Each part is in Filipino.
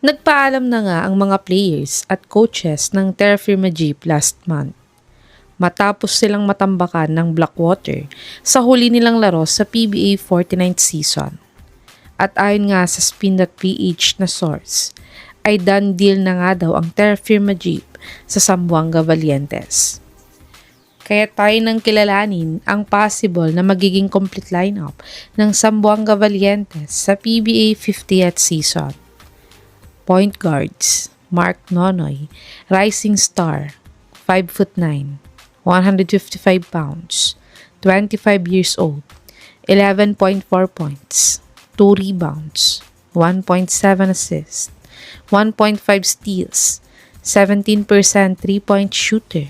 Nagpaalam na nga ang mga players at coaches ng Terra Firma Jeep last month matapos silang matambakan ng Blackwater sa huli nilang laro sa PBA 49th season. At ayon nga sa spin.ph na source, ay done deal na nga daw ang Terra Firma Jeep sa Zamboanga Valientes. Kaya tayo nang kilalanin ang possible na magiging complete lineup ng Zamboanga Valientes sa PBA 50th season. Point guards: Mark Nonoy, rising star, 5'9", 155 pounds, 25 years old, 11.4 points, 2 rebounds, 1.7 assists, 1.5 steals, 17% 3-point shooter,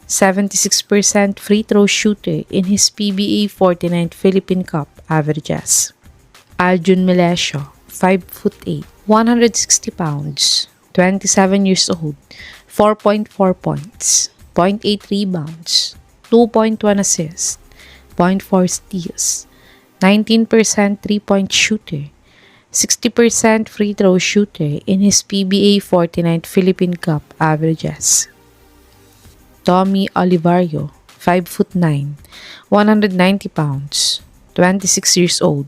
76% free throw shooter in his PBA 49th Philippine Cup averages. Aljun Melesio, 5'8", 160 pounds, 27 years old, 4.4 points, 0.8 rebounds, 2.1 assists, 0.4 steals, 19% 3-point shooter, 60% free throw shooter in his PBA 49th Philippine Cup averages. Tommy Olivario, 5'9", 190 pounds, 26 years old,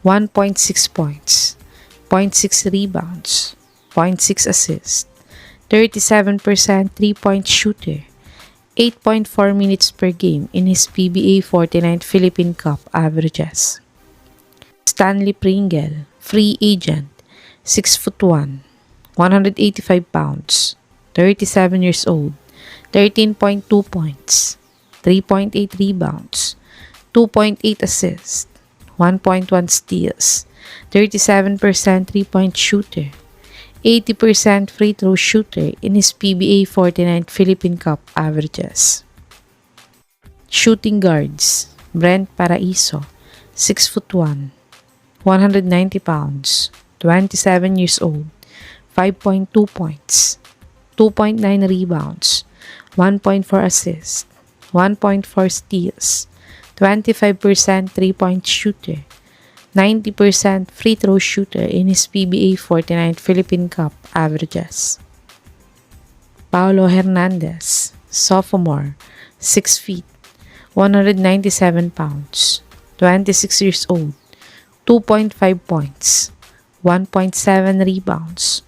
1.6 points, 0.6 rebounds, 0.6 assists, 37% 3-point shooter, 8.4 minutes per game in his PBA 49th Philippine Cup averages. Stanley Pringle, free agent, 6'1", 185 pounds, 37 years old, 13.2 points, 3.8 rebounds, 2.8 assists, 1.1 steals, 37% 3-point shooter, 80% free throw shooter in his PBA 49th Philippine Cup averages. Shooting guards: Brent Paraiso, 6'1", 190 pounds, 27 years old, 5.2 points, 2.9 rebounds, 1.4 assists, 1.4 steals, 25% 3-point shooter, 90% free throw shooter in his PBA 49th Philippine Cup averages. Paulo Hernandez, sophomore, 6 feet, 197 pounds, 26 years old, 2.5 points, 1.7 rebounds,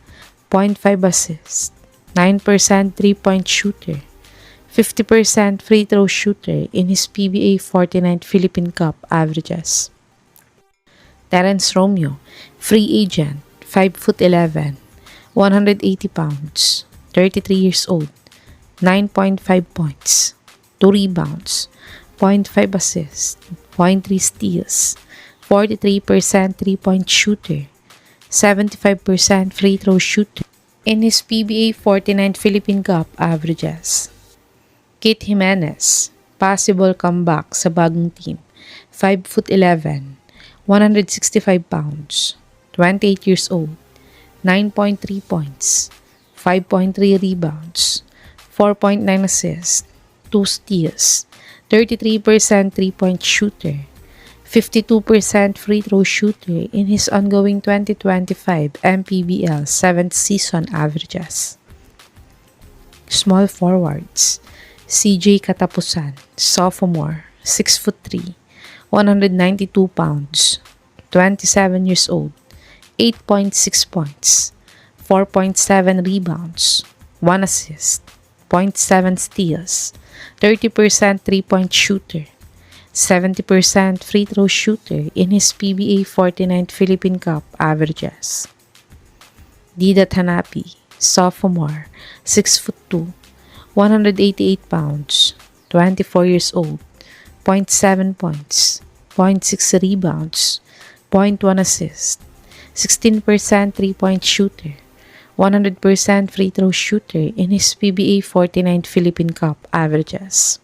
0.5 assists, 9% 3-point shooter, 50% free throw shooter in his PBA 49th Philippine Cup averages. Terence Romeo, free agent, 5'11", 180 pounds, 33 years old, 9.5 points, 2 rebounds, 0.5 assists, 0.3 steals, 43% 3-point shooter, 75% free throw shooter in his PBA 49th Philippine Cup averages. Kit Jimenez, possible comeback sa bagong team, 5'11", 165 pounds, 28 years old, 9.3 points, 5.3 rebounds, 4.9 assists, 2 steals, 33% 3-point shooter, 52% free throw shooter in his ongoing 2025 MPBL 7th season averages. Small forwards: CJ Katapusan, sophomore, 6'3", 192 pounds, 27 years old, 8.6 points, 4.7 rebounds, 1 assist, 0.7 steals, 30% 3-point shooter, 70% free throw shooter in his PBA 49th Philippine Cup averages. Dida Tanapi, sophomore, 6'2", 188 pounds, 24 years old, 0.7 points, 0.6 rebounds, 0.1 assist, 16% 3-point shooter, 100% free throw shooter in his PBA 49th Philippine Cup averages.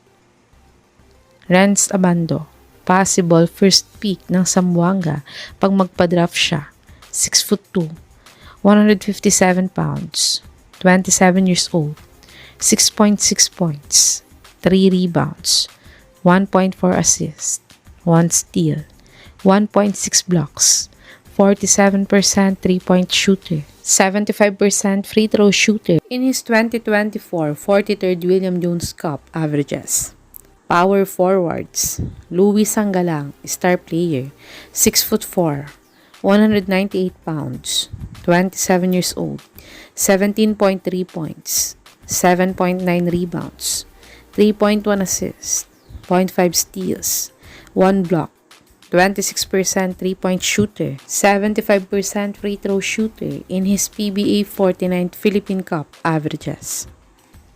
Renz Abando, possible first pick ng Zamboanga pag magpa-draft siya, 6'2", 157 pounds, 27 years old, 6.6 points, 3 rebounds, 1.4 assists, 1 steal, 1.6 blocks, 47% three-point shooter, 75% free throw shooter in his 2024 43rd William Jones Cup averages. Power forwards, Louis Sangalang, star player, 6'4", 198 pounds, 27 years old, 17.3 points, 7.9 rebounds, 3.1 assists, 0.5 steals, 1 block, 26% three-point shooter, 75% free throw shooter in his PBA 49th Philippine Cup averages.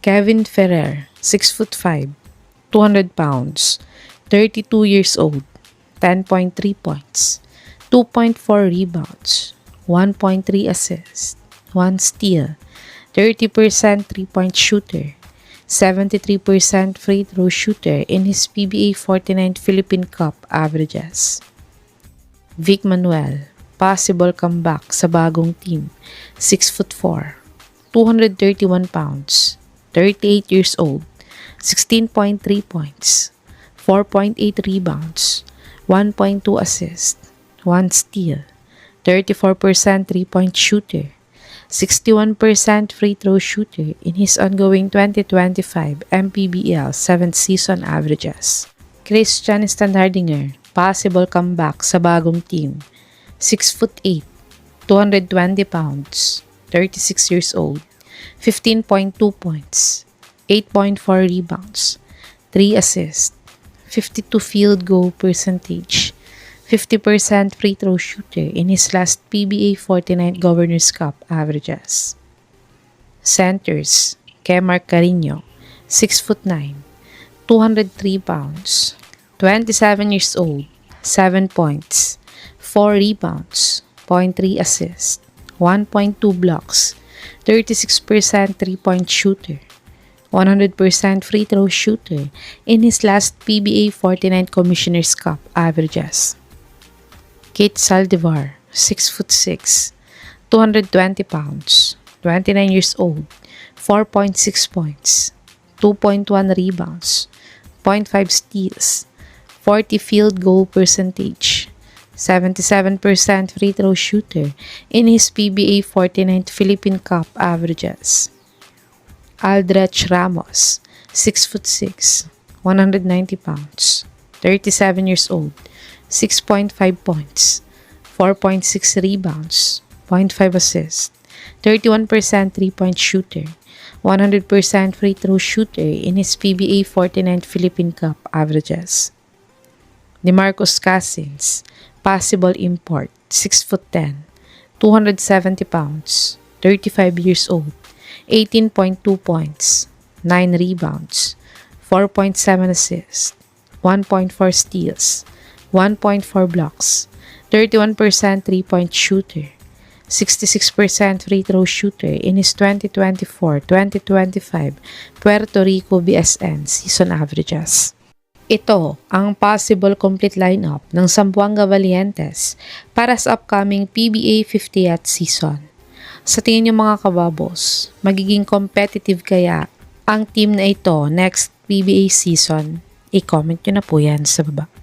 Kevin Ferrer, 6'5", 200 pounds, 32 years old, 10.3 points, 2.4 rebounds, 1.3 assists, 1 steal, 30% three-point shooter, 73% free throw shooter in his PBA 49th Philippine Cup averages. Vic Manuel, possible comeback sa bagong team, 6'4", 231 pounds, 38 years old, 16.3 points, 4.8 rebounds, 1.2 assists, 1 steal, 34% three-point shooter, 61% free throw shooter in his ongoing 2025 MPBL 7th season averages. Christian Standhardinger, possible comeback sa bagong team, 6'8", 220 pounds, 36 years old, 15.2 points, 8.4 rebounds, 3 assists, 52 field goal percentage, 50% free throw shooter in his last PBA 49 Governors Cup averages. Centers, Kemar Carino, 6'9", 203 pounds, 27 years old, 7 points, 4 rebounds, 0.3 assists, 1.2 blocks, 36% three-point shooter, 100% free throw shooter in his last PBA 49 Commissioner's Cup averages. Kate Saldivar, 6'6", 220 pounds, 29 years old, 4.6 points, 2.1 rebounds, 0.5 steals, 40 field goal percentage, 77% free throw shooter in his PBA 49th Philippine Cup averages. Aldrich Ramos, 6'6", 190 pounds, 37 years old, 6.5 points, 4.6 rebounds, 0.5 assists, 31% three-point shooter, 100% free throw shooter in his PBA 49th Philippine Cup averages. DeMarcus Cousins, possible import, 6'10", 270 pounds, 35 years old, 18.2 points, 9 rebounds, 4.7 assists, 1.4 steals, 1.4 blocks, 31% three-point shooter, 66% free throw shooter in his 2024-2025 Puerto Rico BSN season averages. Ito ang possible complete lineup ng Zamboanga Valientes para sa upcoming PBA 50th season. Sa tingin niyo mga kababos, magiging competitive kaya ang team na ito next PBA season? I-comment nyo na po yan sa baba.